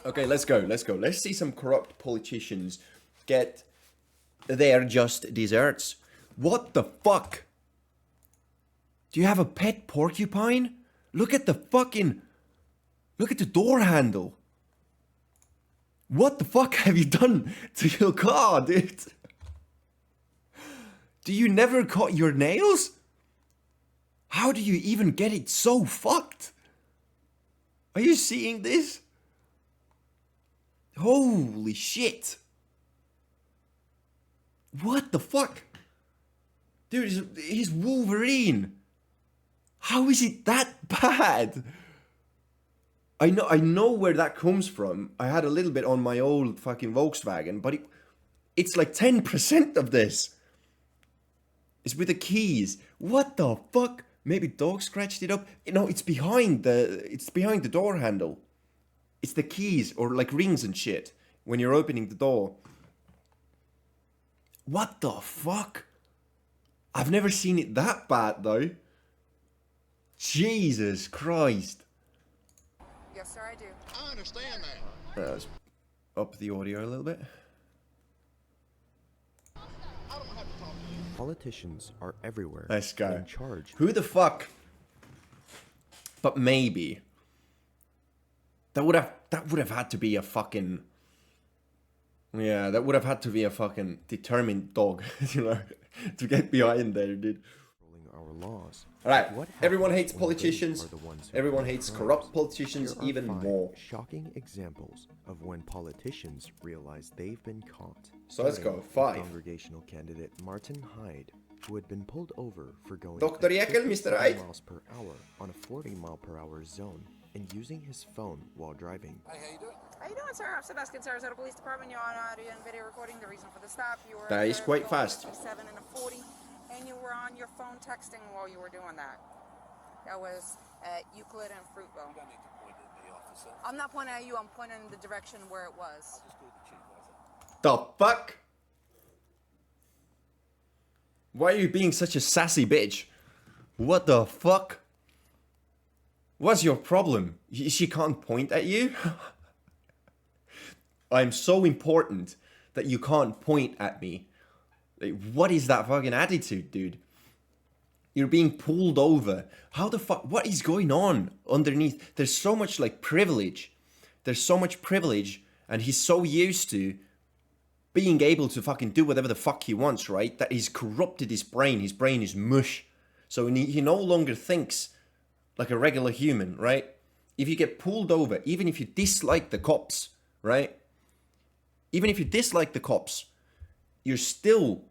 Okay, let's go. Let's see some corrupt politicians get their just desserts. What the fuck? Do you have a pet porcupine? Look at the fucking... Look at the door handle. What the fuck have you done to your car, dude? Do you never cut your nails? How do you even get it so fucked? Are you seeing this? Holy shit. What the fuck? Dude, he's Wolverine. How is it that bad? I know where that comes from. I had a little bit on my old fucking Volkswagen, but it's like 10% of this. It's with the keys. What the fuck? Maybe dog scratched it up. No, it's behind the door handle. It's the keys or like rings and shit when you're opening the door. What the fuck? I've never seen it that bad though. Jesus Christ. Yes, sir, I do. I understand that. Let's up the audio a little bit. I don't have to talk to you. Politicians are everywhere. Nice guy. In charge. Who the fuck? But maybe that would have had to be a fucking, yeah, that would have had to be a fucking determined dog, you know, to get behind there, dude. Our laws. All right, What everyone happens hates when they politicians. are the ones who Everyone commit hates crimes? corrupt politicians Here are even 5 more. shocking examples of when politicians realize they've been caught. So let's Starting go. with 5. Congregational candidate Martin Hyde, who had been pulled over for going Dr. at Jekyll, Mr. 55 Hyde. miles per hour on a 40-mile-per-hour zone and using his phone while driving. Hey, how you doing? How you doing, sir? I'm Sebastian Sarasota Police Department. You're on audio and video recording. The reason for the stop, you were That is quite fast. 57 and a 40, and you were on your phone texting while you were doing that. That was at Euclid and Fruitville. You don't need to point at me, officer. I'm not pointing at you. I'm pointing in the direction where it was. Just call the chief, officer. The fuck? Why are you being such a sassy bitch? What the fuck? What's your problem? She can't point at you? I'm so important that you can't point at me. Like, what is that fucking attitude, dude? You're being pulled over. How the fuck? What is going on underneath? There's so much like privilege. There's so much privilege, and he's so used to being able to fucking do whatever the fuck he wants, right? That he's corrupted his brain. His brain is mush. So he no longer thinks like a regular human, right? If you get pulled over, even if you dislike the cops, right? Even if you dislike the cops, you're still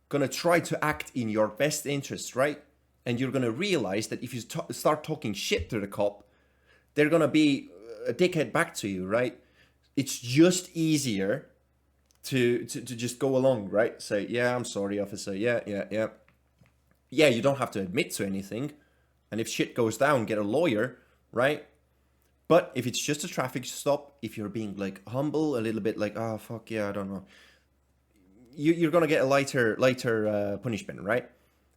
gonna try to act in your best interest, right? And you're gonna realize that if you start talking shit to the cop, they're gonna be a dickhead back to you, right? It's just easier to just go along, right? Say, yeah, I'm sorry, officer. Yeah. Yeah, you don't have to admit to anything. And if shit goes down, get a lawyer, right? But if it's just a traffic stop, if you're being like humble, a little bit like, oh, fuck yeah, I don't know. You're gonna get a lighter punishment, right?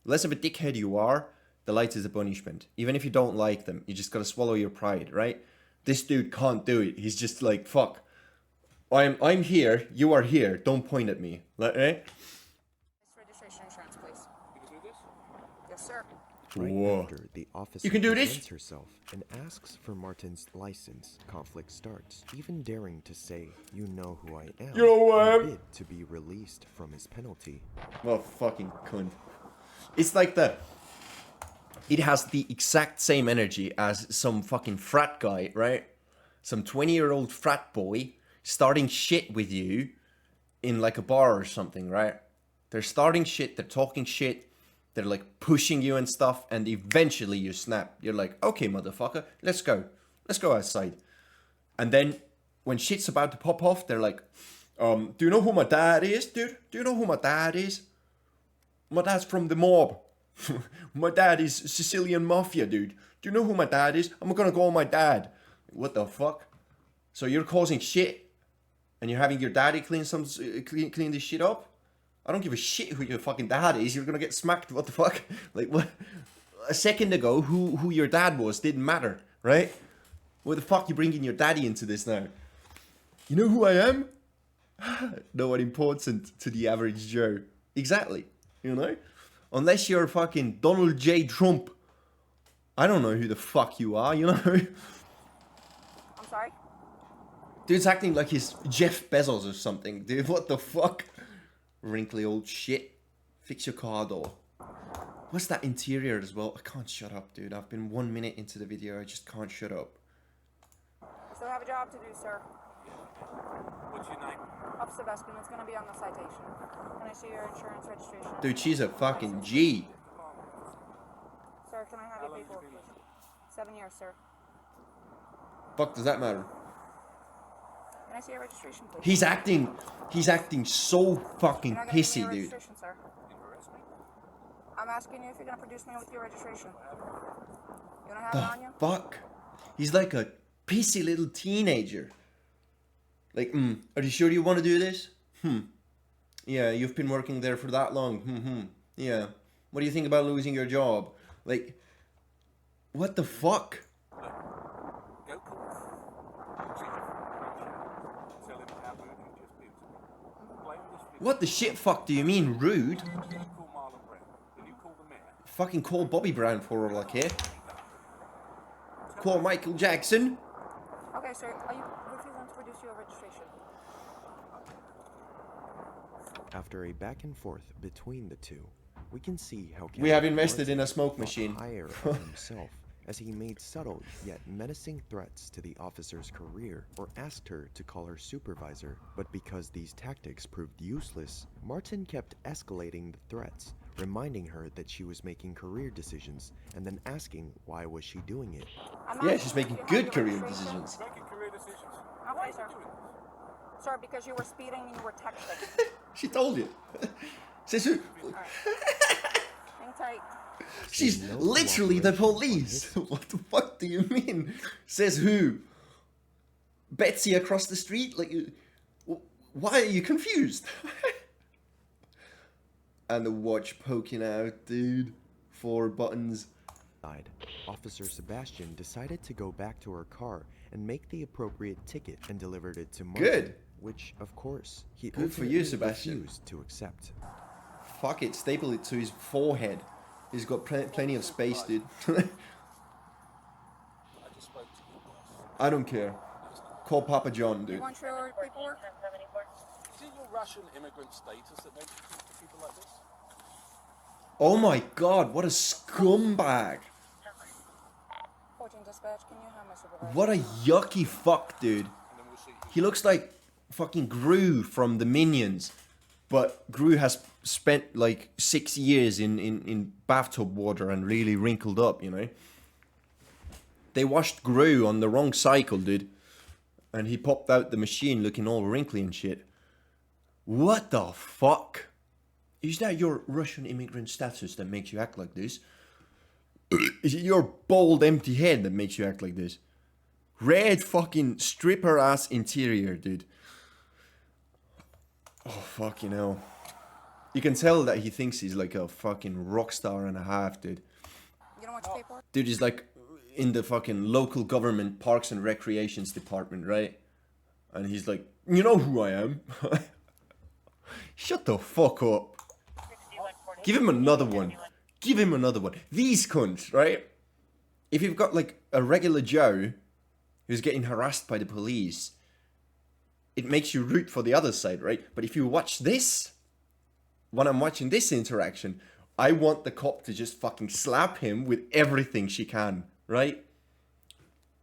Less of a dickhead you are, the lighter the punishment. Even if you don't like them, you just gotta swallow your pride, right? This dude can't do it. He's just like, fuck. I'm here, you are here, don't point at me. Right? Registration insurance, please. You can do this? Yes, sir. Right Whoa. after the officer You can do this? presents herself and asks for Martin's license, conflict starts, even daring to say, "You know who I am," You know who I in a am? bid to be released from his penalty. Well, fucking cunt. It's like it has the exact same energy as some fucking frat guy, right? Some 20-year-old frat boy starting shit with you in like a bar or something, right? They're starting shit, they're talking shit, they're like pushing you and stuff, and eventually you snap. You're like, okay, motherfucker, let's go. Let's go outside. And then when shit's about to pop off, they're like, do you know who my dad is, dude? Do you know who my dad is? My dad's from the mob. My dad is Sicilian mafia, dude. Do you know who my dad is? I'm gonna call my dad. What the fuck? So you're causing shit, and you're having your daddy clean this shit up? I don't give a shit who your fucking dad is. You're gonna get smacked. What the fuck? Like, what? A second ago, who your dad was didn't matter, right? Where the fuck you bringing your daddy into this now? You know who I am? No one important to the average Joe. Exactly. You know? Unless you're fucking Donald J. Trump. I don't know who the fuck you are, you know? I'm sorry? Dude's acting like he's Jeff Bezos or something. Dude, what the fuck? Wrinkly old shit. Fix your car door. What's that interior as well? I can't shut up, dude. I've been 1 minute into the video. I just can't shut up. You still have a job to do, sir. What's your name? Officer Beskman, it's going to be on the citation. Can I see your insurance registration? Dude, she's a fucking G. Sir, can I have your paperwork, please? 7 years, sir. Fuck does that matter? Can I see your registration, please? He's acting so fucking You're not gonna give me pissy, your dude. registration, sir. Embarrass me? I'm asking you if you're going to produce me with your registration. You don't have The it on you? fuck? He's like a pissy little teenager. Like, are you sure you want to do this? Yeah, you've been working there for that long. Yeah. What do you think about losing your job? Like, what the fuck? Go call. Tell him how rude he just been to me. Blame this video. What the shit fuck do you mean rude? Then you call Marlon Brown. Then you call the mayor. Fucking call Bobby Brown for all I care. Call Michael Jackson. Okay, sir. Are you refusing to produce your registration? After a back and forth between the two, we can see how We have Captain invested in a Martin smoke thought machine. higher of himself as he made subtle yet menacing threats to the officer's career or asked her to call her supervisor. But because these tactics proved useless, Martin kept escalating the threats, reminding her that she was making career decisions and then asking why was she doing it. I'm Yeah, asking she's you making if you have good your career registration. decisions. Making career decisions. Okay, Why are sir. you doing this? Sir, because you were speeding and you were texting. She told you. Says who? Alright. Hang tight. She's No literally the cooperation police. What the fuck do you mean? Says who? Betsy across the street? Like, why are you confused? And the watch poking out, dude. 4 buttons. Side, Officer Sebastian decided to go back to her car and make the appropriate ticket and delivered it to Martin. Good. Which, of course, he Good for you, ultimately Sebastian. refused to accept. Fuck it, staple it to his forehead. He's got plenty of space, dude. I just spoke to your boss. I don't care. Call Papa John, You dude. want your paperwork? Is it your Russian immigrant status that makes you talk to people like this? Oh my god, what a scumbag. 14 dispatch, can you have my supervisor? What a yucky fuck, dude. And then we'll see who He looks like fucking Gru from the Minions. But Gru has spent like 6 years in bathtub water and really wrinkled up, you know? They washed Gru on the wrong cycle, dude. And he popped out the machine looking all wrinkly and shit. What the fuck? Is that your Russian immigrant status that makes you act like this? Is it your bald empty head that makes you act like this? Red fucking stripper ass interior, dude. Oh, fucking hell. You can tell that he thinks he's like a fucking rock star and a half, dude. You don't want your paperwork? Dude, he's like in the fucking local government parks and recreations department, right? And he's like, you know who I am? Shut the fuck up. Give him another one. Give him another one. These cunts, right? If you've got like a regular Joe who's getting harassed by the police, it makes you root for the other side, right? But if you watch this, when I'm watching this interaction, I want the cop to just fucking slap him with everything she can, right?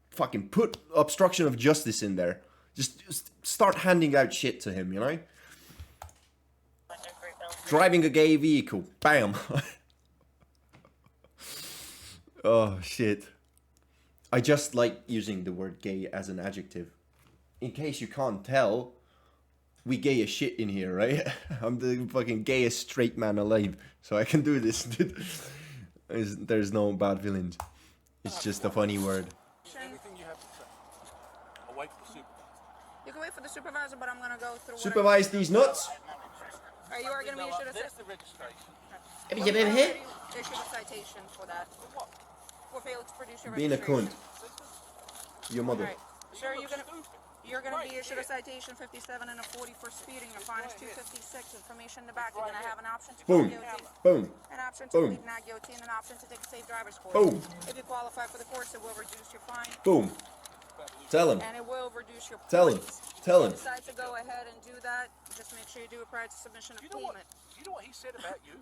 Fucking put obstruction of justice in there. Just start handing out shit to him, you know? Driving a gay vehicle. Bam. Oh, shit. I just like using the word gay as an adjective. In case you can't tell, we gay as shit in here, right? I'm the fucking gayest straight man alive, so I can do this, dude. There's no bad villains. It's just a funny word. everything you have to say. I'll wait for the supervisor. You can wait for the supervisor, but I'm gonna go through. Supervise these nuts. Are you arguing me? You should have There's said. the registration. Have you been here? They issued a citation for that. For what? For failing to produce your Being a cunt. registration. Your mother. Alright. Sir, are you gonna? You're going Right to be issued a here. citation 57 and a 40 for speeding. Your fine is right here. 256. Information in the back. You're going to have an option to Boom. plead guilty, Boom. an option to Boom. plead not guilty, and an option to take a safe driver's course. Boom. If you qualify for the course, it will reduce your fine, Boom. Tell him. and it will reduce your Tell him. points. Tell If him. you decide to go ahead and do that, just make sure you do it prior to submission of You know what? payment. You know what he said about you?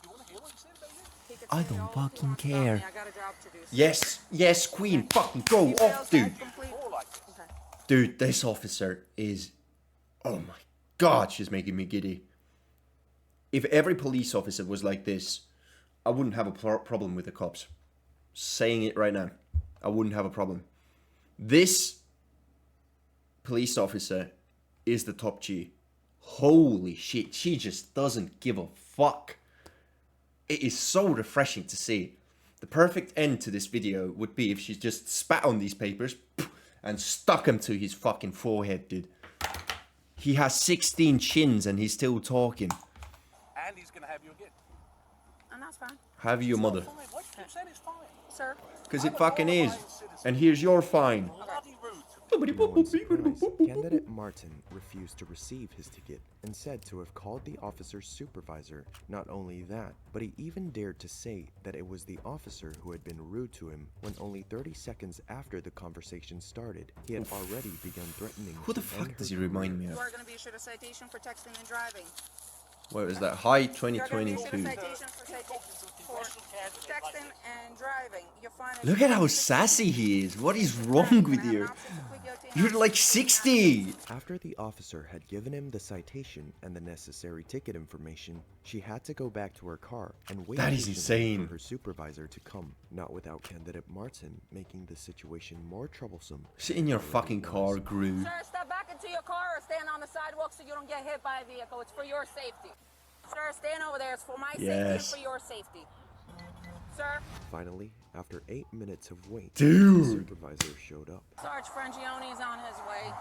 You want to hear what he said about you? He could I say don't all he fucking wants about care. me. I got a job to do. Yes. Yes, Queen. Fucking go He off, fails to dude. complete- More like this. Okay. Dude, this officer is... Oh my god, she's making me giddy. If every police officer was like this, I wouldn't have a problem with the cops. Saying it right now. I wouldn't have a problem. This police officer is the top G. Holy shit, she just doesn't give a fuck. It is so refreshing to see. The perfect end to this video would be if she just spat on these papers and stuck them to his fucking forehead, dude. He has 16 chins and he's still talking. And he's going to have you again. And that's fine. Have your mother. Fine. Why do you keep saying it's fine? Sir, Because it fucking is. And here's your fine. Bloody rude. To no one's surprise, candidate Martin refused to receive his ticket and said to have called the officer's supervisor. Not only that, but he even dared to say that it was the officer who had been rude to him when only 30 seconds after the conversation started, he had already begun threatening Who the to fuck end does her he remind me you of? are going to be issued a citation for texting and driving. What was that? High You're going to be issued a 2022. citation for texting and driving. Your fine is Look at how 256. sassy he is. What is You're wrong gonna with have an you? option to plead guilty and You're option like to plead 60. After the officer had given him the citation and the necessary ticket information, she had to go back to her car and wait That is patiently insane. for her supervisor to come, not without candidate Martin making the situation more troublesome. Sit in your than it fucking already car, was. Gru. Sir, step back into your car or stand on the sidewalk so you don't get hit by a vehicle. It's for your safety. Sir, stand over there. It's for my safety and Yes. for your safety. Sir, Finally, after 8 minutes of wait, Dude. the supervisor showed up. Sarge Frangione is on his way.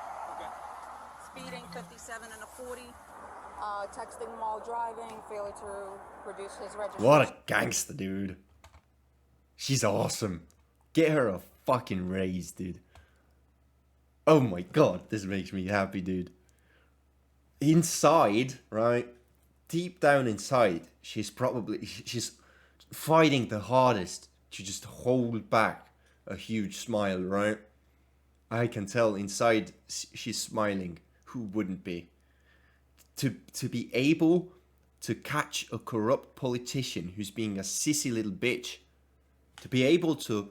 Speeding 57 and a 40. Texting while driving. Failure to produce his registration. What a gangster, dude. She's awesome. Get her a fucking raise, dude. Oh my god, this makes me happy, dude. Inside, right? Deep down inside, she's fighting the hardest to just hold back a huge smile, right? I can tell inside she's smiling. Who wouldn't be? To be able to catch a corrupt politician who's being a sissy little bitch, to be able to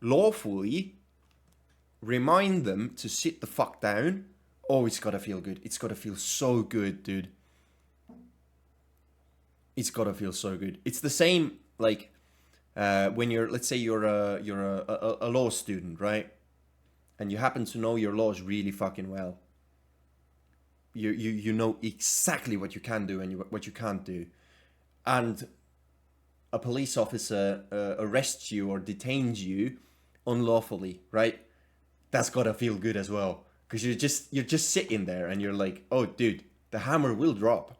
lawfully remind them to sit the fuck down. Oh, it's gotta feel good. It's gotta feel so good, dude. It's gotta feel so good. It's the same like when you're, let's say you're a law student, right? And you happen to know your laws really fucking well. You know exactly what you can do and what you can't do, and a police officer arrests you or detains you unlawfully, right? That's gotta feel good as well, because you're just sitting there and you're like, oh dude, the hammer will drop.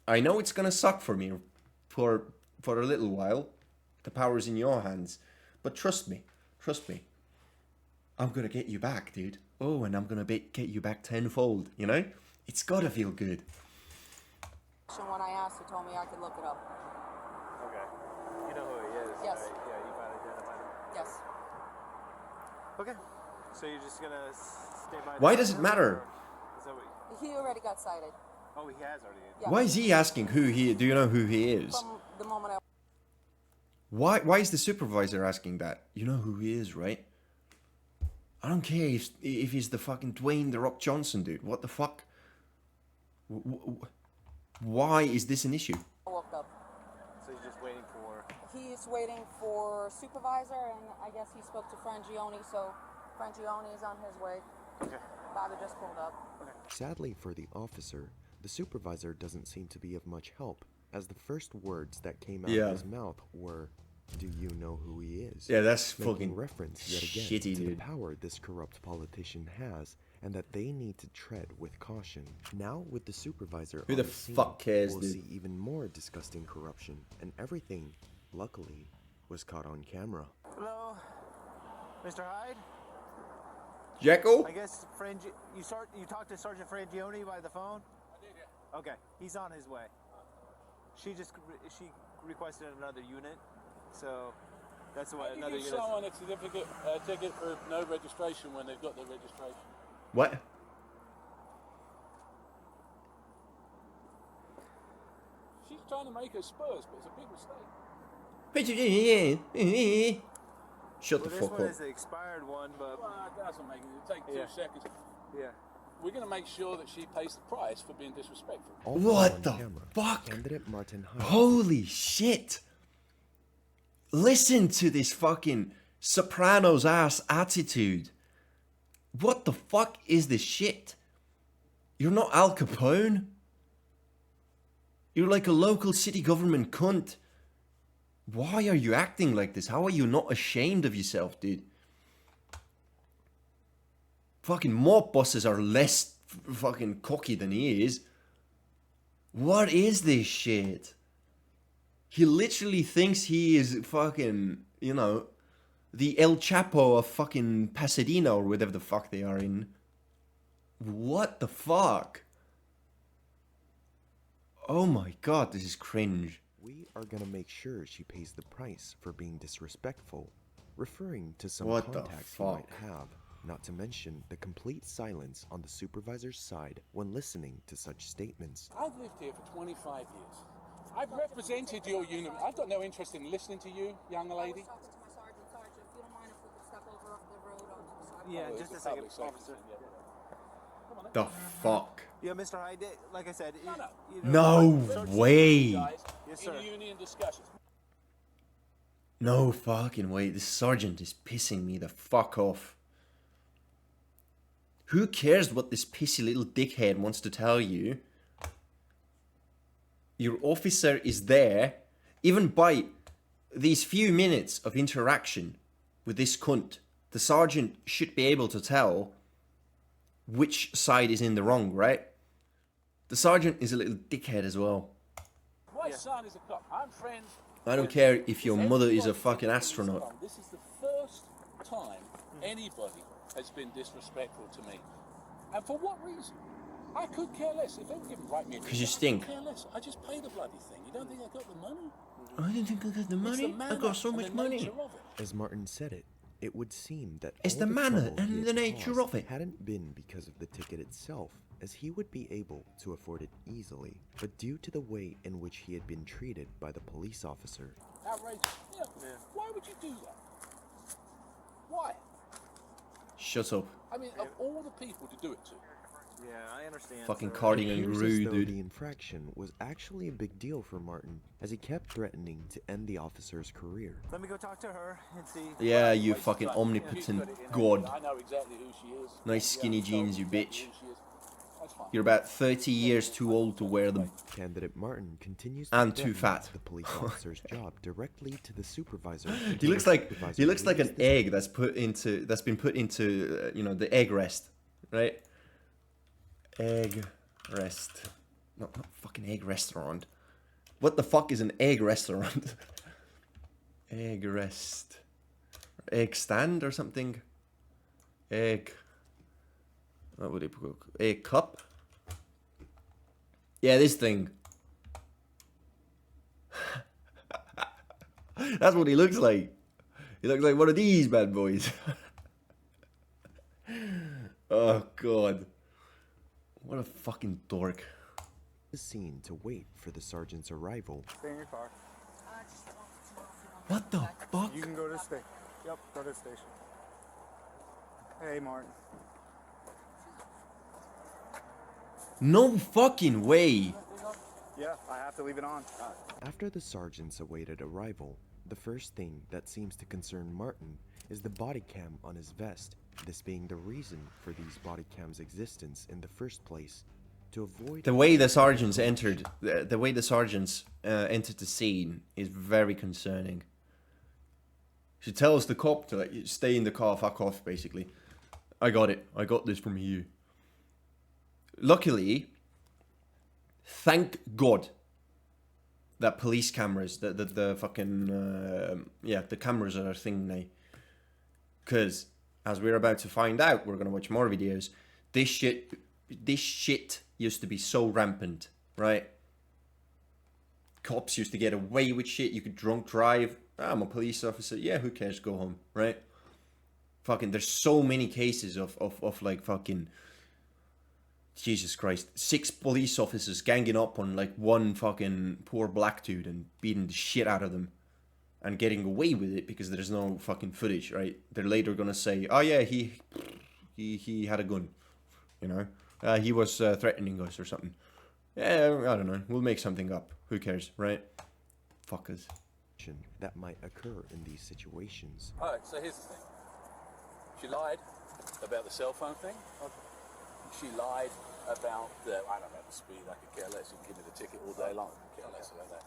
I know it's gonna suck for me for a little while. The power's in your hands, but trust me, I'm gonna get you back, dude. Oh, and I'm gonna get you back tenfold. You know, it's gotta feel good. When I asked, he told me I could look it up. Okay. You know who he is? Yes. Right? Yeah, you might identify him. Yes. Okay. So you're just gonna stay by. Why the does it camera, matter? or Is that what? He already got cited. Oh, he has already. Yeah. Why is he asking who he? Do you know who he is? From the moment I Why is the supervisor asking that? You know who he is, right? I don't care if he's the fucking Dwayne the Rock Johnson, dude. What the fuck? Why is this an issue? woke up. So you're just waiting for. He's waiting for supervisor, and I guess he spoke to Frangione, so Frangione is on his way. Okay. Bobby just pulled up. Sadly for the officer, the supervisor doesn't seem to be of much help, as the first words that came out Yeah. of his mouth were, "Do you know who he is?" Yeah, that's making fucking reference yet again shitty, to the dude. power this corrupt politician has, and that they need to tread with caution. Now, with the supervisor Who on the scene, fuck cares, we'll dude? see even more disgusting corruption, and everything, luckily, was caught on camera. Hello, Mr. Hyde. Jekyll? I guess you talked to Sergeant Frangione by the phone? I did, yeah. Okay, he's on his way. She requested another unit, so that's what How do another you give unit. someone a ticket for no registration when they've got their registration? What? She's trying to make her Spurs, but it's a big mistake. Shut Well, the this fuck one up. is the expired one, but Well, that doesn't make it. It'll take 2 Yeah. seconds. yeah. We're going to make sure that she pays the price for being disrespectful. Also What on the camera, fuck? Candidate Martin Hyde Holy shit. Listen to this fucking Sopranos ass attitude. What the fuck is this shit? You're not Al Capone. You're like a local city government cunt. Why are you acting like this? How are you not ashamed of yourself, dude? Fucking mob bosses are less fucking cocky than he is. What is this shit? He literally thinks he is fucking, you know, the El Chapo of fucking Pasadena or whatever the fuck they are in. What the fuck? Oh my god, this is cringe. We are gonna make sure she pays the price for being disrespectful, referring to some What the contacts he might fuck? have, not to mention the complete silence on the supervisor's side when listening to such statements. I've lived here for 25 years. I've represented your unit. I've got no interest in listening to you, young I lady. was talking to my sergeant. Sergeant, if you don't mind if we could step over off the road onto the sidewalk. Yeah, Well, just a it's second, public safety officer. thing, yeah. The fuck? Yeah, Mr. Hyde, like I said, No, no. you No Search way. guys Yes, in sir. union discussions. No fucking way. This sergeant is pissing me the fuck off. Who cares what this pissy little dickhead wants to tell you? Your officer is there, even by these few minutes of interaction with this cunt. The sergeant should be able to tell which side is in the wrong, right? The sergeant is a little dickhead as well. My son is a cop. I'm friends. I don't with- care if your Is mother is a everybody fucking thinking this astronaut. wrong? This is the first time anybody has been disrespectful to me. And for what reason? I could care less. If they were giving right me a 'Cause you ticket, I stink. could care less. I just pay the bloody thing. You don't think I got the money? I don't think I got the It's the money. I manner got so and much the money. nature of it. As Martin said it, it would seem that It's all the manner trouble and he the had nature caused of it. hadn't been because of the ticket itself, as he would be able to afford it easily, but due to the way in which he had been treated by the police officer. Outrageous. Yeah. Why would you do that? Why? Shut up. I mean, of all the people to do it to, Yeah, I understand. Fucking sir. cardigan Appears grew, as though dude. the infraction was actually a big deal for Martin, as he kept threatening to end the officer's career. Let me go talk to her and see. Yeah, you Waste of fucking time. omnipotent She's got it in her. god. I know exactly who she is. Nice skinny so jeans, you exactly bitch. who she is. That's fine. You're about 30 years too old to wear them. Candidate Martin continues And to too threaten fat. the police officer's job directly to the supervisor. He until looks the like supervisor he looks like leaves an the egg that's been put into you know, the egg rest, right? Egg rest. Not fucking egg restaurant. What the fuck is an egg restaurant? Egg rest. Egg stand or something? Egg. What would it cook? Egg cup? Yeah, this thing. That's what he looks like. He looks like one of these bad boys. Oh god. What a fucking dork. scene to wait for the sergeant's arrival. Stay in your car. What the fuck? You can go to the station. Yep, go to the station. Hey, Martin. No fucking way. Yeah, I have to leave it on. After the sergeant's awaited arrival, the first thing that seems to concern Martin is the body cam on his vest, this being the reason for these body cams' existence in the first place, to avoid... The way the sergeants entered, the way the sergeants entered the scene is very concerning. She tells the cop to like stay in the car, fuck off, basically. I got it. I got this from you. Luckily, thank God that police cameras, the fucking yeah, the cameras are a thing now. Cause as we're about to find out, we're gonna watch more videos. This shit used to be so rampant, right? Cops used to get away with shit. You could drunk drive. I'm a police officer. Yeah, who cares? Go home, right? Fucking, there's so many cases of like fucking, Jesus Christ, 6 police officers ganging up on like one fucking poor black dude and beating the shit out of them and getting away with it because there's no fucking footage, right? They're later gonna say, oh yeah, he had a gun, you know? He was threatening us or something. Yeah, I don't know. We'll make something up. Who cares, right? Fuckers. That might occur in these situations. Alright, so here's the thing. She lied about the cell phone thing. She lied about the, I don't know, the speed. I could care less. You can give me the ticket all day long. I could care less about that.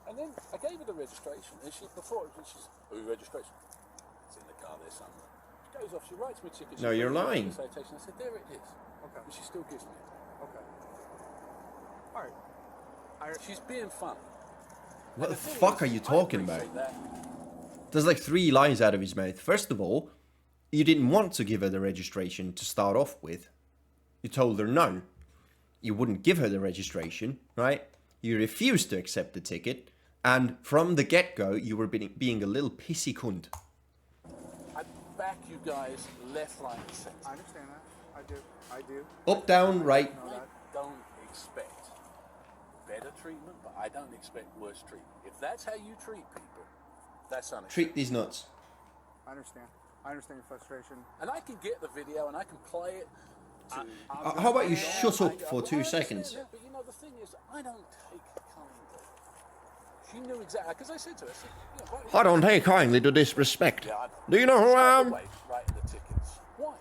And then I gave her the registration, and she's, oh, registration. It's in the car there somewhere. She goes off, she writes me a ticket. No, you're lying. I said, there it is. Okay. And she still gives me it. Okay. All right. She's being funny. What the fuck are you talking about? There's like 3 lies out of his mouth. First of all, you didn't want to give her the registration to start off with. You told her no. You wouldn't give her the registration, right? You refused to accept the ticket. And from the get-go, you were being a little pissy cunt. I back you guys left, right, and centre. I understand that. I do. Up, down, right. I don't expect better treatment, but I don't expect worse treatment. If that's how you treat people, that's unacceptable. Treat these nuts. I understand. I understand your frustration. And I can get the video and I can play it. How about you shut up for 2 seconds? That, but you know, the thing is, I don't take kindly. She knew exactly, because I said to her, I don't take kindly to disrespect. Yeah, Do you know who I am? Writing the tickets. Why?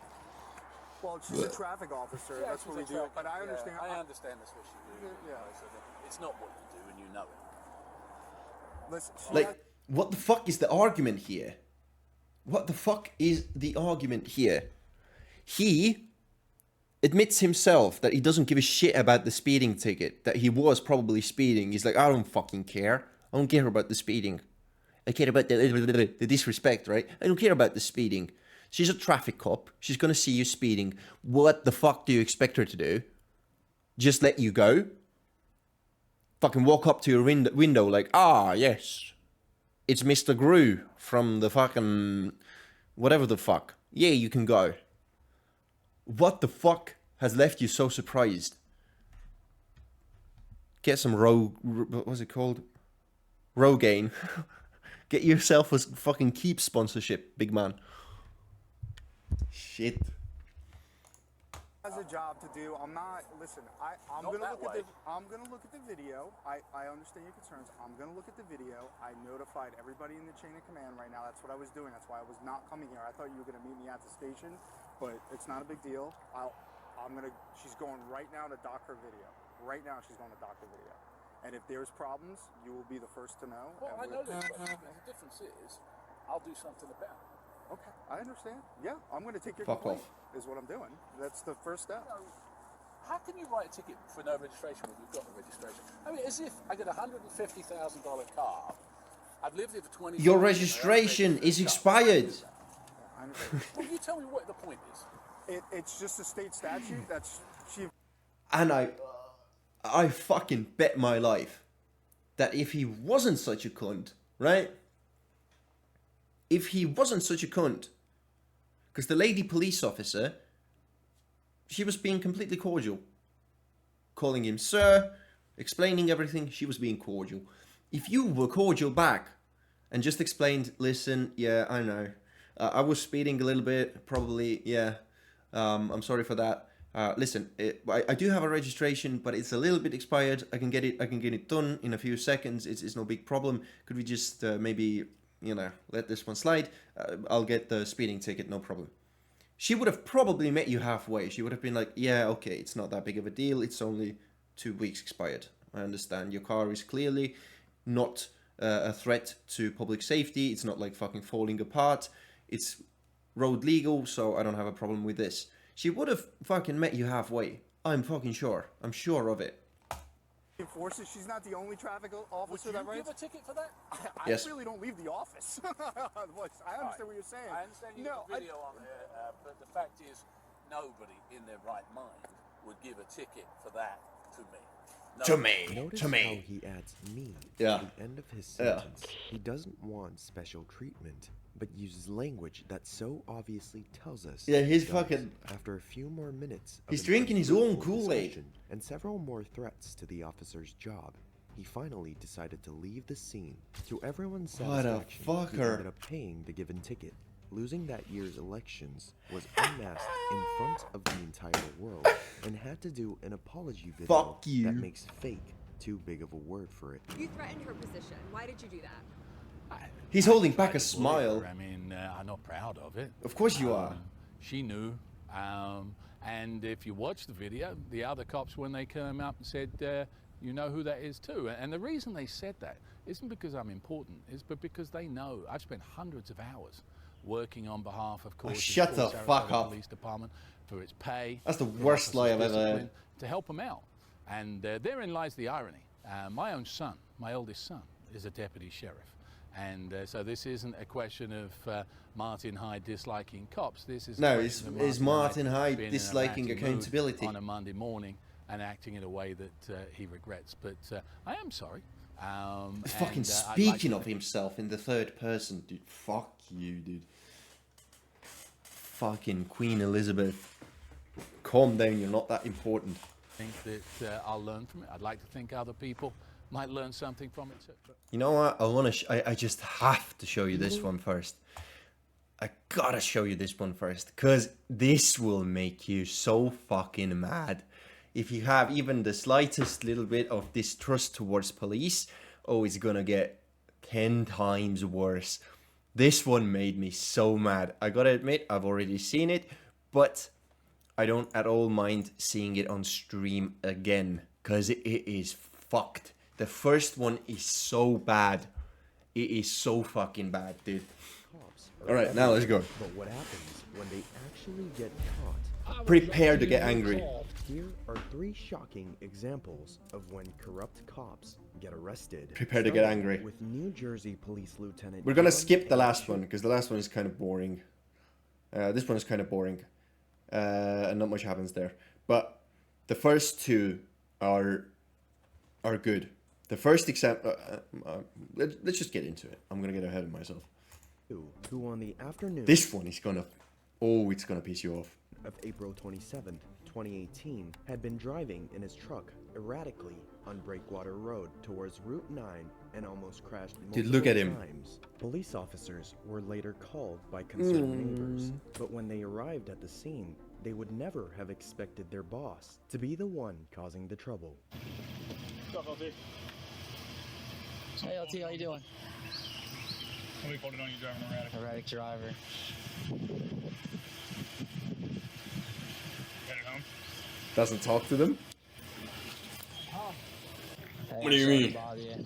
Well, she's a traffic officer. That's what we do. But I understand. I understand that's what she do. Yeah. So it's not what you do, and you know it. Listen, Like, what the fuck is the argument here? What the fuck is the argument here? He admits himself that he doesn't give a shit about the speeding ticket, that he was probably speeding. He's like, I don't fucking care. I don't care about the speeding. I care about the disrespect, right? I don't care about the speeding. She's a traffic cop. She's gonna see you speeding. What the fuck do you expect her to do? Just let you go? Fucking walk up to your window like, ah, yes. It's Mr. Gru from the fucking... whatever the fuck. Yeah, you can go. What the fuck has left you so surprised? Get some what was it called? Rogaine. Get yourself a fucking Keep sponsorship, big man. Shit. has a job to do. I'm not. Listen, I'm gonna look at the video. I understand your concerns. I'm gonna look at the video. I notified everybody in the chain of command right now. That's what I was doing. That's why I was not coming here. I thought you were gonna meet me at the station, but it's not a big deal. She's going right now to dock her video. Right now, she's going to dock her video. And if there's problems, you will be the first to know. Well, I know there's problems. The difference is, I'll do something about it. Okay, I understand. Yeah, I'm going to take your Fuck complaint, off. is what I'm doing. That's the first step. How can you write a ticket for no registration when you've got the registration? I mean, as if I get a $150,000 car. I've lived here for 20 years. Your registration is expired. I understand. Well, you tell me what the point is. It's just a state statute. And I fucking bet my life that if he wasn't such a cunt, right? If he wasn't such a cunt, because the lady police officer, she was being completely cordial, calling him sir, explaining everything. She was being cordial. If you were cordial back and just explained, listen, yeah, I know, I was speeding a little bit, probably, yeah. I'm sorry for that. Listen, I do have a registration, but it's a little bit expired. I can get it done in a few seconds. It's no big problem. Could we just maybe, let this one slide? I'll get the speeding ticket, no problem. She would have probably met you halfway. She would have been like, yeah, okay, it's not that big of a deal. It's only 2 weeks expired. I understand. Your car is clearly not a threat to public safety. It's not like fucking falling apart. It's road legal, so I don't have a problem with this. She would have fucking met you halfway. I'm fucking sure. I'm sure of it. enforces. She's not the only traffic Would officer you that writes. give a ticket for that? I Yes. really don't leave the office. I understand what you're saying. I understand you No, got video on there, but the fact is, nobody in their right mind would give a ticket for that to me. To me. Notice To how me. he adds me Yeah. at the end of his Yeah. sentence. He doesn't want special treatment, but uses language that so obviously tells us. Yeah, he he's does. fucking- After a few more minutes, of He's an drinking his own unfruitful Kool-Aid. discussion and several more threats to the officer's job, he finally decided to leave the scene. To everyone's What a satisfaction, he fucker. ended up paying the given ticket. Losing that year's elections was unmasked in front of the entire world and had to do an apology video Fuck you. that makes fake too big of a word for it. You threatened her position. Why did you do that? He's holding back a tried to bully smile. her. I mean, I'm not proud of it. Of course you are. She knew. And if you watch the video, the other cops, when they came up and said, you know who that is too. And the reason they said that isn't because I'm important, but because they know I've spent hundreds of hours working on behalf of course, shut the fuck up. Police Department for its pay. That's the for worst lie I've officers' ever discipline, heard. to help them out. And therein lies the irony. My own son, my oldest son, is a deputy sheriff. And so this isn't a question of Martin Hyde disliking cops. This is a No, question is of Martin Hyde being in a disliking ranty mood accountability? on a Monday morning and acting in a way that he regrets. But I am sorry. He's fucking I'd like speaking to of himself in the third person, dude. Fuck you, dude. Fucking Queen Elizabeth. Calm down, you're not that important. think that I'll learn from it. I'd like to think other people might learn something from it too. You know what? I just have to show you this one first. I gotta show you this one first, because this will make you so fucking mad. If you have even the slightest little bit of distrust towards police, oh, it's gonna get 10 times worse. This one made me so mad. I gotta admit, I've already seen it, but I don't at all mind seeing it on stream again, because it is fucked. The first one is so bad. It is so fucking bad, dude. Cops All right, now let's go. But what happens when they actually get caught? Prepare to get angry. Here are 3 shocking examples of when corrupt cops get arrested. Prepare to get Starting angry. With New Jersey Police Lieutenant. We're gonna John skip the H. last one, because the last one is kind of boring. This one is kind of boring. And not much happens there. But the first 2 are good. The first example... let's just get into it. I'm gonna get ahead of myself. Who on the afternoon This one is gonna... Oh, it's gonna piss you off. of April 27th, 2018, had been driving in his truck erratically on Breakwater Road towards Route 9 and almost crashed multiple Dude, look at him. times. Police officers were later called by concerned neighbors, but when they arrived at the scene, they would never have expected their boss to be the one causing the trouble. Hey LT, how you doing? What reported on you driving erratic? Erratic driver. Headed home? Doesn't talk to them? Hey, What do you sorry mean? to bother you.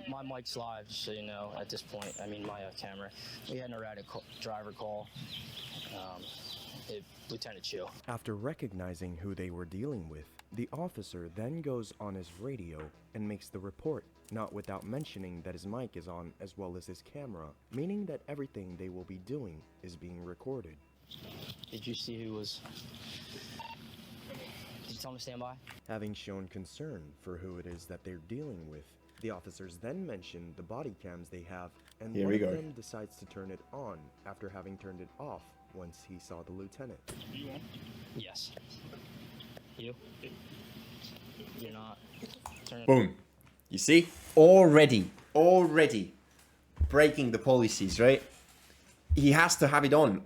My mic's live, just so you know, at this point. I mean, my camera. We had an erratic driver call. Lieutenant Chill. After recognizing who they were dealing with, the officer then goes on his radio and makes the report, not without mentioning that his mic is on as well as his camera, meaning that everything they will be doing is being recorded. Did you see who was... Did you tell him to stand by? Having shown concern for who it is that they're dealing with, the officers then mention the body cams they have, and Here one we of go. them decides to turn it on after having turned it off once he saw the lieutenant. You on? Yes. You? You're not. Turn it. Boom. You see? Already breaking the policies, right? He has to have it on.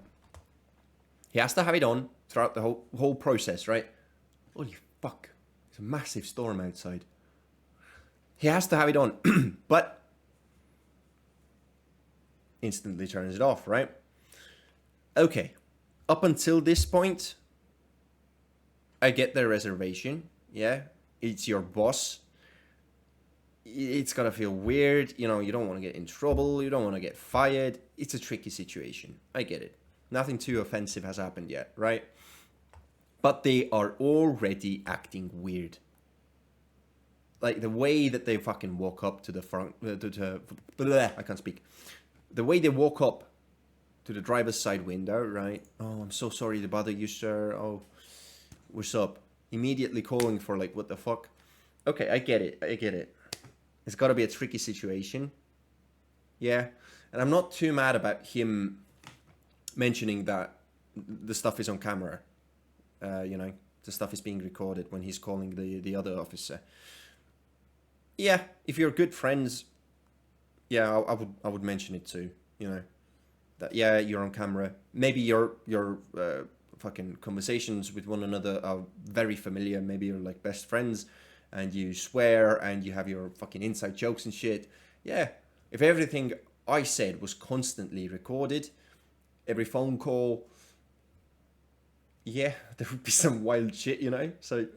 He has to have it on throughout the whole process, right? Holy fuck. It's a massive storm outside. He has to have it on, but instantly turns it off, right? Okay. Up until this point, I get the reservation. Yeah, it's your boss. It's gonna feel weird. You know, you don't want to get in trouble. You don't want to get fired. It's a tricky situation. I get it. Nothing too offensive has happened yet, right? But they are already acting weird. like the way that they fucking walk up to the front, I can't speak. The way they walk up to the driver's side window, right? Oh, I'm so sorry to bother you, sir. Oh, what's up? Immediately calling for like, what the fuck? Okay, I get it. It's got to be a tricky situation. Yeah, and I'm not too mad about him mentioning that the stuff is on camera. You know, the stuff is being recorded when he's calling the other officer. Yeah, if you're good friends, yeah, I would mention it too. You know, that yeah, you're on camera. Maybe your fucking conversations with one another are very familiar. Maybe you're like best friends, and you swear and you have your fucking inside jokes and shit. Yeah, if everything I said was constantly recorded, every phone call, yeah, there would be some wild shit, you know? So,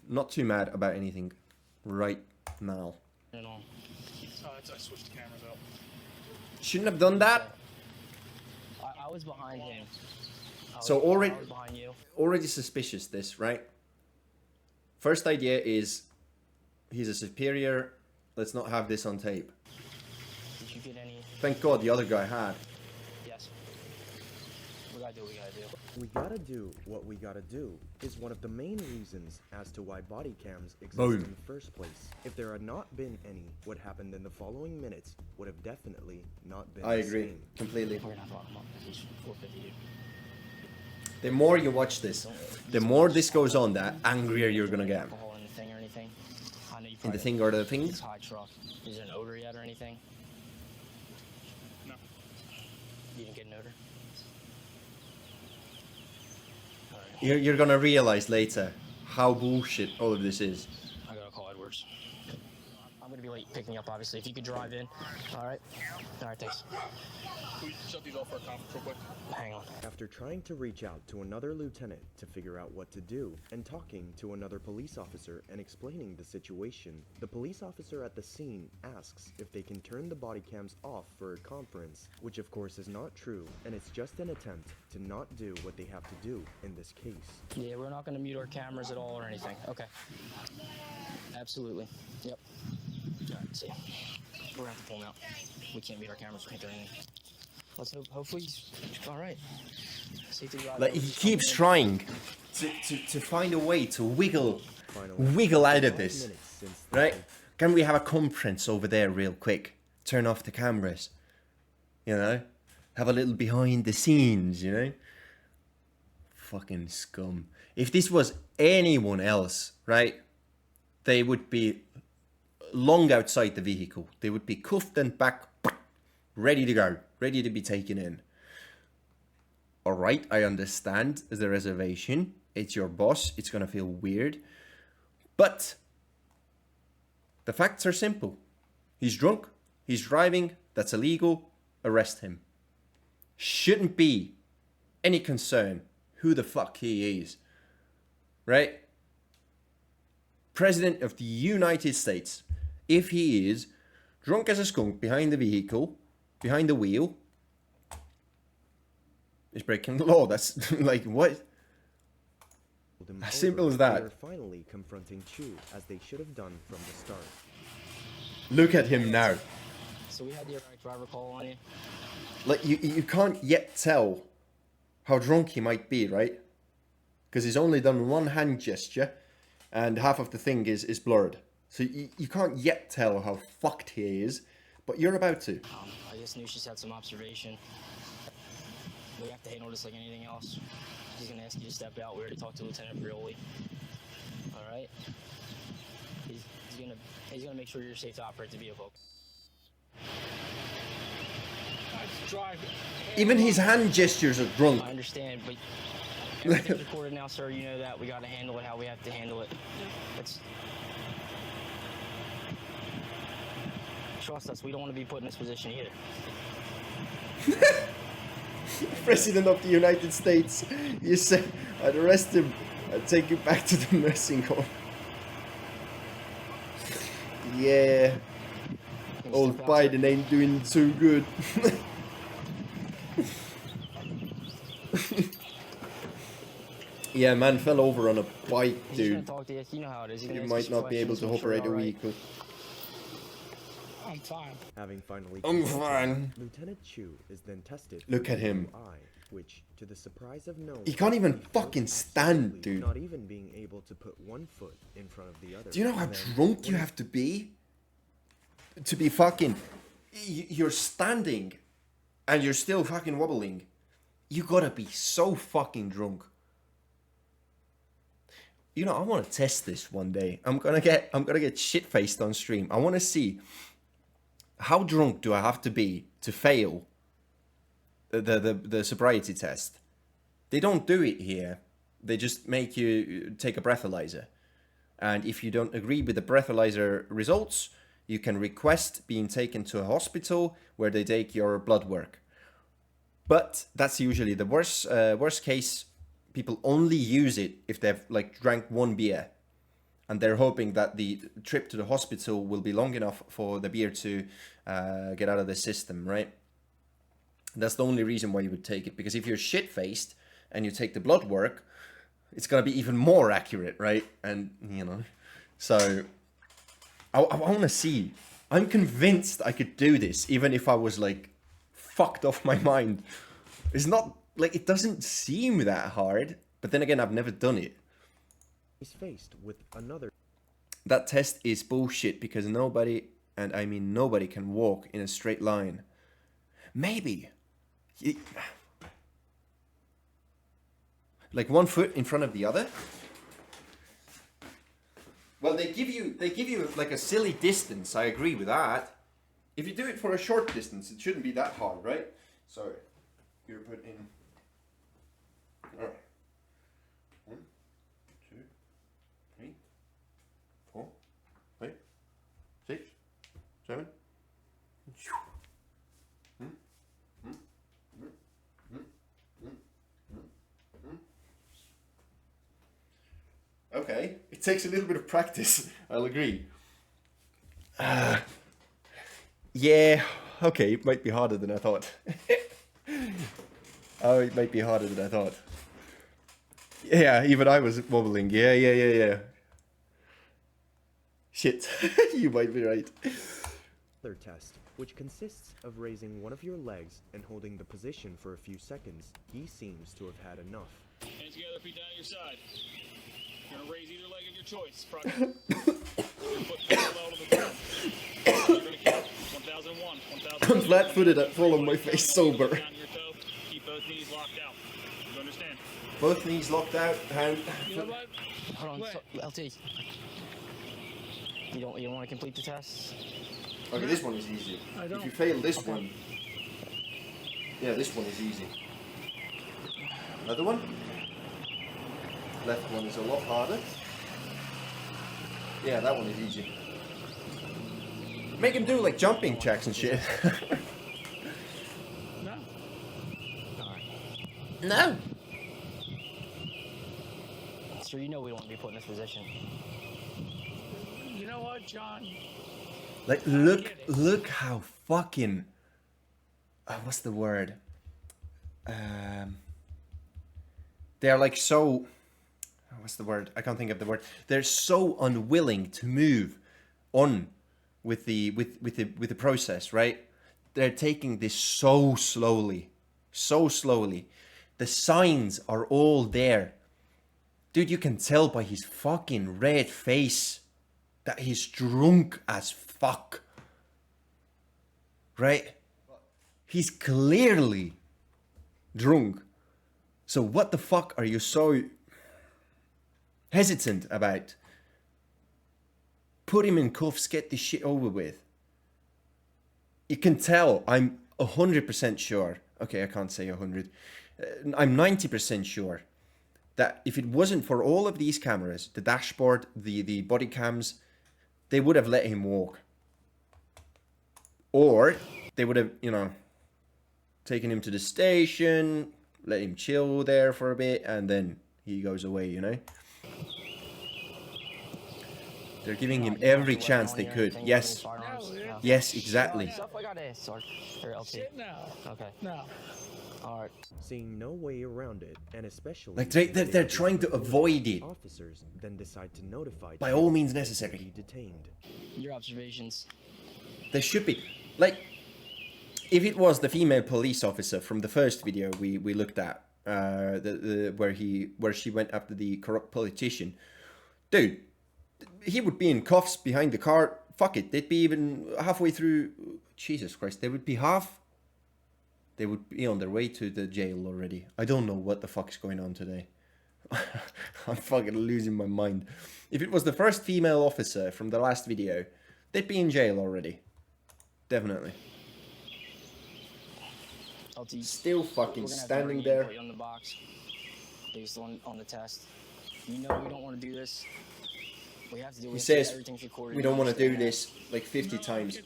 not too mad about anything right now. I switched the cameras out. Shouldn't have done that. I was behind him. I was behind you. Already suspicious, this, right? First idea is, he's a superior, let's not have this on tape. Did you get any... Thank God the other guy had. Yes. We gotta do what we gotta do. We gotta do what we gotta do is one of the main reasons as to why body cams exist Boom. in the first place. If there had not been any, what happened in the following minutes would have definitely not been I the agree, same. completely. We're gonna have to lock him up. He's 450. The more you watch this, the more this goes on, the angrier you're gonna get. Alcohol in the thing or anything? I know you In the probably- thing or the It's things? high truck. Is there an odor yet or anything? No. You didn't get an odor? Alright. You're gonna realize later how bullshit all of this is. I gotta call Edwards. I'm gonna be late picking up, obviously. If you could drive in. Alright. Alright, thanks. Can we shut these off for a conference real quick? Hang on. After trying to reach out to another lieutenant to figure out what to do, and talking to another police officer and explaining the situation, the police officer at the scene asks if they can turn the body cams off for a conference, which of course is not true, and it's just an attempt to not do what they have to do in this case. Yeah, we're not gonna mute our cameras at all or anything. Okay. Absolutely. Yep. Alright, see ya. We're gonna have to pull him out. We can't mute our cameras, we can't do anything. Let's hope, hopefully he's alright. Safety drive. Like, he keeps trying to find a way to wiggle Finally, out of 5 this, minutes since the right? Can we have a conference over there real quick? Turn off the cameras, you know? Have a little behind the scenes, you know? Fucking scum. If this was anyone else, right? They would be long outside the vehicle. They would be cuffed and back, ready to go, ready to be taken in. Alright, I understand the reservation. It's your boss, it's gonna feel weird. But the facts are simple. He's drunk, he's driving, that's illegal, arrest him. Shouldn't be any concern who the fuck he is. Right? President of the United States. If he is drunk as a skunk behind the vehicle, behind the wheel, is breaking the law. That's like, what? As simple as that. They're finally confronting Chu, as they should have done from the start. Look at him now. So we had the erratic driver call on you. Like, you can't yet tell how drunk he might be, right? Because he's only done one hand gesture, and half of the thing is blurred. So you can't yet tell how fucked he is, but you're about to. I just knew she's had some observation. We have to handle this like anything else. He's gonna ask you to step out. We already talked to Lieutenant Brioli. All right. He's gonna make sure you're safe to operate the vehicle. Drive. Even his hand gestures are drunk. I understand, but everything's recorded now, sir. You know that. We gotta handle it how we have to handle it. Trust us. We don't want to be put in this position either. President of the United States. You say, I'd arrest him. I'd take you back to the nursing home. Yeah. Old Biden ain't doing too good. Yeah, man fell over on a bike, He's just gonna dude. talk to you. You know how it is. He's You gonna might ask you not be able questions, to make sure operate a you're alright. vehicle. I'm fine. Having finally I'm consented, fine. Lieutenant Chu is then tested. Look for at him. DUI, which, to the surprise of no one, He can't even fails fucking stand, absolutely, dude. Not even being able to put one foot in front of the other. Do you know how And then drunk you when have to be? To be fucking... You're standing and you're still fucking wobbling. You gotta be so fucking drunk. You know, I want to test this one day. I'm gonna get shit-faced on stream. I want to see how drunk do I have to be to fail the sobriety test. They don't do it here. They just make you take a breathalyzer. And if you don't agree with the breathalyzer results, you can request being taken to a hospital where they take your blood work. But that's usually the worst case. People only use it if they've like drank one beer, and they're hoping that the trip to the hospital will be long enough for the beer to get out of the system, right? That's the only reason why you would take it, because if you're shit-faced and you take the blood work, it's gonna be even more accurate, right? And you know, so I want to see. I'm convinced I could do this, even if I was like fucked off my mind. It's not like, it doesn't seem that hard, but then again, I've never done it. he's faced with another. That test is bullshit because nobody, and I mean nobody, can walk in a straight line. Maybe. Like one foot in front of the other? Well, they give you like a silly distance. I agree with that. If you do it for a short distance, it shouldn't be that hard, right? So, you're put in. All right. 1, 2, 3, 4, 5, 6, 7. Okay, it takes a little bit of practice, I'll agree. Yeah, okay, it might be harder than I thought. Oh, it might be harder than I thought. Yeah, even I was wobbling. Yeah. Shit, you might be right. Other test, which consists of raising one of your legs and holding the position for a few seconds. He seems to have had enough. Hands together, feet down at your side. You're gonna raise either leg of your choice. Your foot parallel to the ground. You're gonna count 1001, 1002. I'm flat-footed, I fall on my face sober. Down your toe. Keep both knees locked out. You understand? Both knees locked out, hand. You know what? Hold on, Wait. LT. You don't want to complete the test? Okay, this one is easy. I If don't. you fail this one, yeah, this one is easy. Another one. Left one is a lot harder. Yeah, that one is easy. Make him do like jumping jacks and shit. No. No. Sure, you know we don't want to be put in this position. You know what, John? Like, look how fucking. What's the word? They're like so. What's the word? I can't think of the word. They're so unwilling to move on with the process, right? They're taking this so slowly, so slowly. The signs are all there, dude. You can tell by his fucking red face that he's drunk as fuck, right? He's clearly drunk. So what the fuck are you so hesitant about? Put him in cuffs, get this shit over with. You can tell, I'm 100% sure. Okay, I can't say 100. I'm 90% sure that if it wasn't for all of these cameras, the dashboard, the body cams, they would have let him walk. Or they would have, you know, taken him to the station, let him chill there for a bit, and then he goes away, you know? They're giving him every chance they could. Yes. Yes, exactly. Stuff I got asked, or LT. Shit, no. Okay. No. All right. Seeing no way around it, and especially Like, since they're they trying to were avoid it. Officers then decide to notify By Chu all means to necessary. be detained. Your observations. There should be, like, if it was the female police officer from the first video we looked at, where she went after the corrupt politician, dude, he would be in cuffs behind the car. Fuck it, they'd be even halfway through. Jesus Christ, they would be half. They would be on their way to the jail already. I don't know what the fuck's going on today. I'm fucking losing my mind. If it was the first female officer from the last video, they'd be in jail already. Definitely. Still fucking standing there. On the box, based on the test. You know we don't want to do this. We have to do it. He says Everything's recorded. we don't want to do this like 50 times.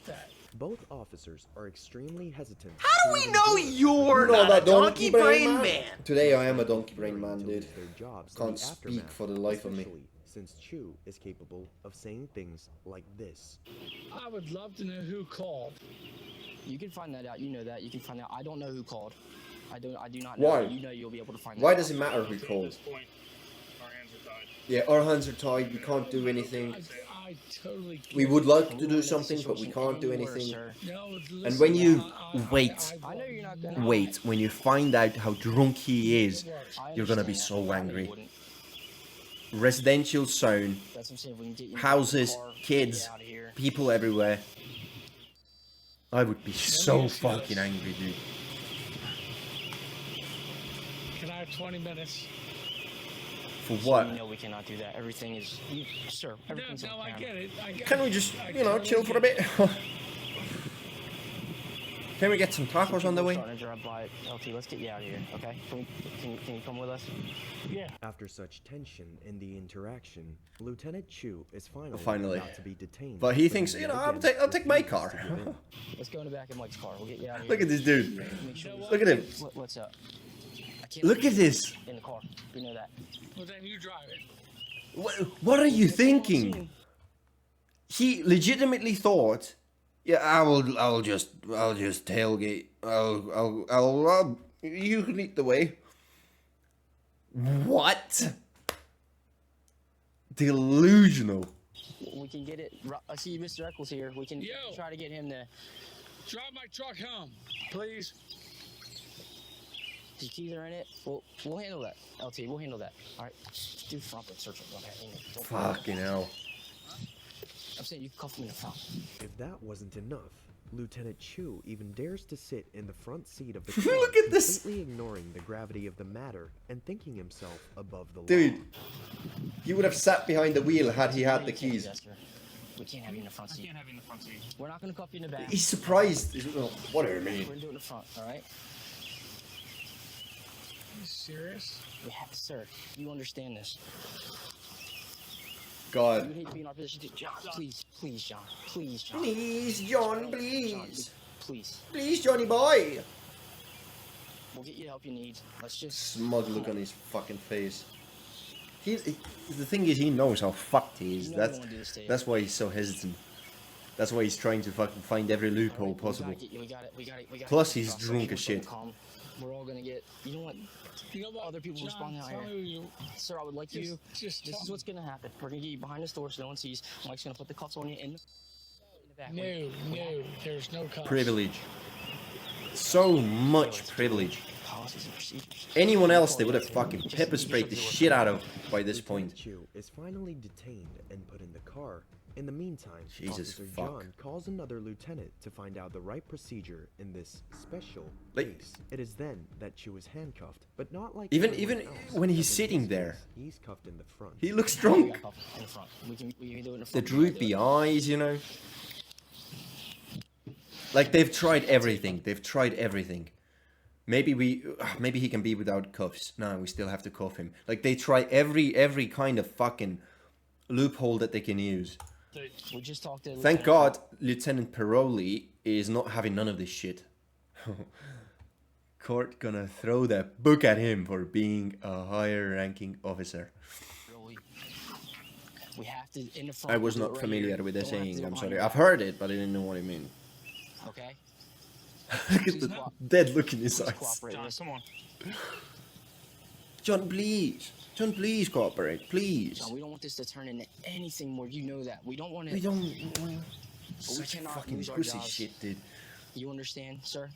Both officers are extremely hesitant. How do we know you're Not not a a donkey brain man? Today I am a donkey brain man, to dude. lose their jobs in Can't the speak aftermath, for the life of me. especially since Chu is capable of saying things like this. I would love to know who called. You can find that out. You know that. You can find out. I don't know who called. I do not know. Why? You know you'll be able to find Why that does out. it matter who At called? this point, our hands are tied. Yeah, our hands are tied. We can't do anything. I totally get We would it. like to do something, but we can't do Any worse, anything. sir. No, listen, And when you wait, I know you're not gonna. wait, when you find out how drunk he is, I you're gonna be understand so that. angry. You wouldn't. Residential zone, That's what I'm saying. We can get you in the houses, car, kids, get out of here. people everywhere. I would be so fucking angry, dude. Can I have 20 minutes? For So what? you know we cannot do that. Everything is, sir. No, Everything's no, on I camera. get it. I get Can it. we just, I you know, totally chill for a get bit? Can we get some tacos on the way? Starting to drive by. LT, let's get you out of here, okay? Can you come with us? it. Yeah. After such tension in the interaction, Lieutenant Chu is finally, Finally. about to be detained. But he when thinks, yet you know, again I'll take my refuses car. to give in. Let's go in the back of Mike's car. We'll get you out of here. Look at this dude. Make sure we- Look at him. What's up? I can't Look leave at this. in the car. You know that. Well, then you drive it. What are you thinking? He legitimately thought, yeah, I'll just tailgate. You can lead the way. What? Delusional. We can get it. I see Mr. Eccles here. We can Yo. try to get him to. Drive my truck home, please. The keys are in it. We'll handle that. LT, we'll handle that. All right. Do front and search it. Okay. Don't- Fucking hell. I'm saying you can cuff him in the front. If that wasn't enough, Lieutenant Chu even dares to sit in the front seat of the car, Look at this. completely ignoring the gravity of the matter and thinking himself above the law. Dude, he would have sat behind the wheel had he had the You can't do keys. that, sir. We can't have you in the front I seat. can't have you in the front seat. We're not gonna cuff you in the back. He's surprised. Whatever, man. We're gonna do it in the front. All right. Are you serious? We have, sir. You understand this. You God. would hate to be in our position too. John, please, John. Please, John. Please, John, John, please. please. Please, Johnny boy. We'll get you the help you need. Let's just. Smug look on his fucking face. The thing is, he knows how fucked he is. You know we don't wanna do this to you. That's why he's so hesitant. That's why he's trying to fucking find every loophole possible. We got it. Plus, he's drunk as shit. We're all gonna get. You know what? You know what? Other people John, responding out tell here. me you. Sir, I would like you. Just This tell is what's gonna happen. We're gonna get you behind this door so no one sees. Mike's gonna put the cuffs on you in the back. No, there's no cost. Privilege. So much privilege. Policies and procedures. Anyone else, they would have fucking pepper sprayed the shit out of by this Lieutenant point. Chu is finally detained and put in the car. In the meantime, Jesus Officer fuck. John calls another lieutenant to find out the right procedure in this special Like- case. It is then that Chu is handcuffed, but not like Even everyone else, when he's as in sitting this there. case, he's cuffed in the front. He looks We drunk. got cuffs in the front. We can do it in the The front. droopy eyes, you know. Like they've tried everything. They've tried everything. Maybe he can be without cuffs. No, we still have to cuff him. Like they try every kind of fucking loophole that they can use. We just talked to. Thank God Lieutenant Paroli is not having none of this shit. Court gonna throw that book at him for being a higher ranking officer. We have to in the front. I was we'll do not it right familiar here. with the Don't have to saying, go I'm behind sorry. your I've back. heard it, but I didn't know what it meant. Okay. Look at the dead look in his Please eyes. cooperate. John, Listen. come on. John, please. John, please cooperate, please. John, we don't want this to turn into anything more. You know that. We don't want to. We don't. we Such cannot fucking lose our pussy jobs. shit, dude. You understand, sir?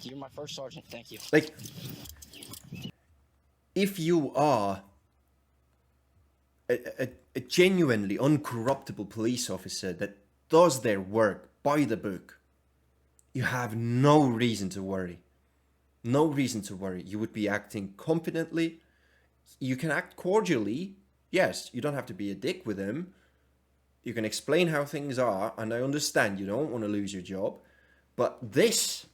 You're my first sergeant. Thank you. Like, if you are a genuinely uncorruptible police officer that does their work by the book, you have no reason to worry. No reason to worry. You would be acting competently. You can act cordially. Yes, you don't have to be a dick with them. You can explain how things are, and I understand you don't want to lose your job. But this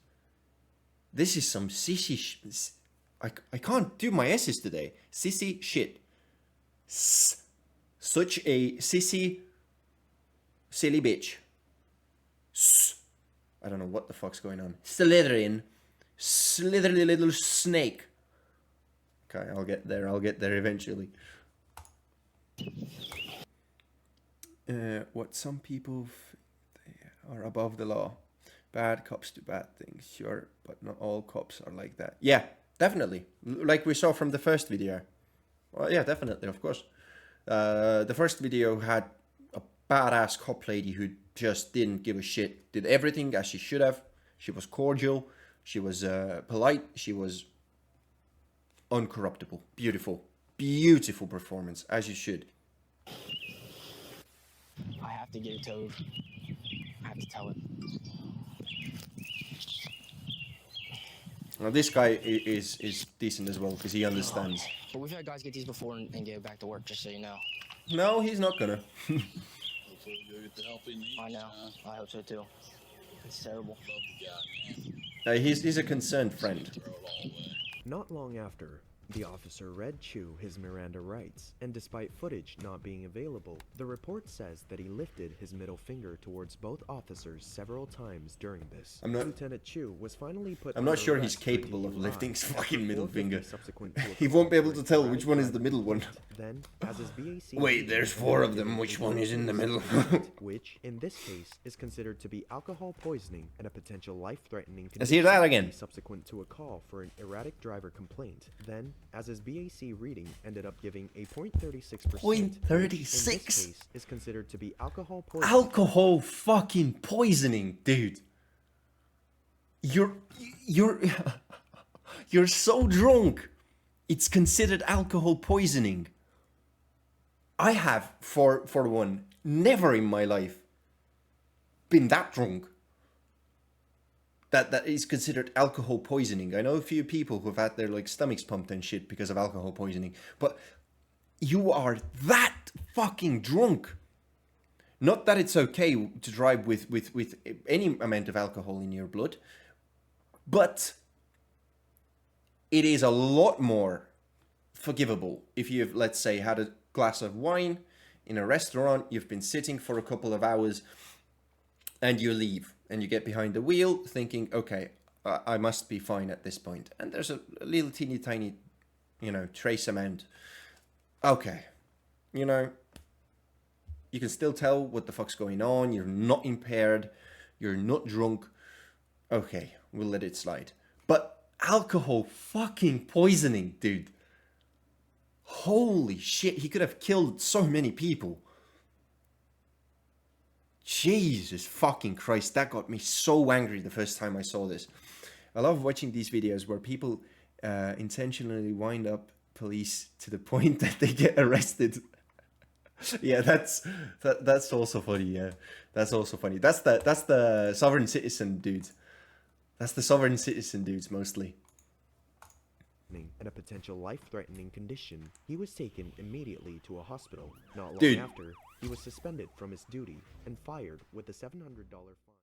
is some sissy I can't do my S's today. Sissy shit. Such a sissy, silly bitch. I don't know what the fuck's going on. Slytherin. Slithery little snake. Okay, I'll get there eventually. What some people are above the law. Bad cops do bad things, sure, but not all cops are like that. Yeah, definitely. Like we saw from the first video. Well, yeah, definitely, of course. The first video had a badass cop lady who just didn't give a shit. Did everything as she should have. She was cordial. She was polite. She was uncorruptible. Beautiful. Beautiful performance, as you should. I have to get it towed. I have to tell it. Now this guy is decent as well because he understands. But we've had guys get these before and get back to work, just so you know. No, he's not gonna. Hopefully you'll get the help he needs. I know. I hope so too. It's terrible. Love the guy, man. He's a concerned friend. Throw it all away. Not long after, the officer read Chu his Miranda rights, and despite footage not being available, the report says that he lifted his middle finger towards both officers several times during this. Lieutenant Chu was finally put I'm not under sure he's arrest for capable of DUI lifting his after fucking middle 450 finger. subsequent to a He won't be able to call tell for which one is the erratic middle one. Then, as his BAC Wait, there's 4 of them. Which one is in the middle? which, in this case, is considered to be alcohol poisoning and a potential life-threatening Let's hear that again. subsequent to a call for an erratic driver complaint. Then, as his BAC reading ended up giving a 0.36%, which, in this 0.36? case, is considered to be alcohol poisoning. Alcohol fucking poisoning, dude. You're you're so drunk. It's considered alcohol poisoning. I have, for one, never in my life been that drunk. That is considered alcohol poisoning. I know a few people who've had their like stomachs pumped and shit because of alcohol poisoning, but you are that fucking drunk. Not that it's okay to drive with any amount of alcohol in your blood, but it is a lot more forgivable if you've, let's say, had a glass of wine in a restaurant, you've been sitting for a couple of hours, and you leave, and you get behind the wheel thinking, okay, I must be fine at this point. And there's a little teeny tiny, trace amount. Okay, you can still tell what the fuck's going on. You're not impaired. You're not drunk. Okay, we'll let it slide. But alcohol fucking poisoning, dude. Holy shit, he could have killed so many people. Jesus fucking Christ, that got me so angry the first time I saw this. I love watching these videos where people intentionally wind up police to the point that they get arrested. Yeah, that's also funny. Yeah, that's also funny. That's the sovereign citizen dudes. That's the sovereign citizen dudes mostly. And a potential life-threatening condition, he was taken immediately to a hospital. Not long Dude. after, he was suspended from his duty and fired with a $700 fine.